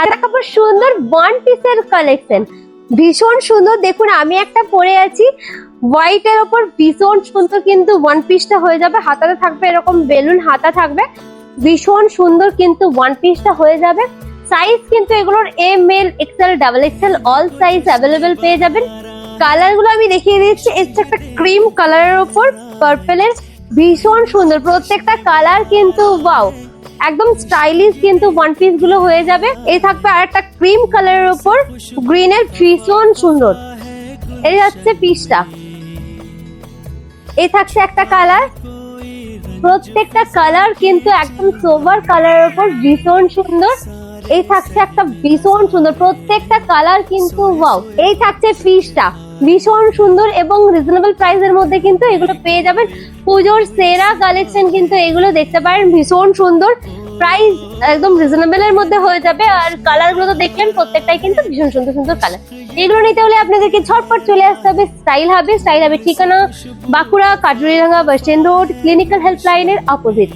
আর তারপর সুন্দর ওয়ান পিসের কালেকশন, ভীষণ সুন্দর। দেখুন আমি একটা পরে আছি হোয়াইট এর ওপর, ভীষণ সুন্দর কিন্তু ওয়ান পিসটা হয়ে যাবে। হাতাতে থাকবে এরকম বেলুন হাতা থাকবে, ভীষণ সুন্দর কিন্তু ওয়ান পিসটা হয়ে যাবে। সাইজ কিন্তু এগুলোর M L XL double XL all size available পেয়ে যাবেন। কালার গুলো আমি দেখিয়ে দিচ্ছি। এটা একটা ক্রিম কালারের ওপর পার্পেলের, ভীষণ সুন্দর প্রত্যেকটা কালার কিন্তু ওয়াও, একদম স্টাইলিশ কিন্তু ওয়ান পিস গুলো হয়ে যাবে। এই থাকবে আর একটা ক্রিম কালারের উপর গ্রিন এর, ভীষণ সুন্দর। এই হচ্ছে পিসটা, এই থাকছে একটা কালার, প্রত্যেকটা কালার কিন্তু একদম সোবার কালারের উপর ভীষণ সুন্দর। এই থাকছে একটা ভীষণ সুন্দর, প্রত্যেকটা কালার কিন্তু ওয়াও। এই থাকছে পিসটা, ভীষণ সুন্দর এবং রিজনেবল প্রাইসের মধ্যে কিন্তু এগুলো পেয়ে যাবেন। পুজোর সেরা কালেকশন কিন্তু এগুলো দেখতে পারেন, ভীষণ সুন্দর, প্রাইস একদম রিজনেবল এর মধ্যে হয়ে যাবে। আর কালার গুলো তো দেখলেন, প্রত্যেকটাই কিন্তু ভীষণ সুন্দর সুন্দর কালার। এগুলো নিতে হলে আপনাদেরকে ঝটপট চলে আসতে হবে স্টাইল হাবে। স্টাইল হাবে ঠিকানা Bankura Katuridanga bus stand road, clinical হেল্পলাইনের অপোজিট।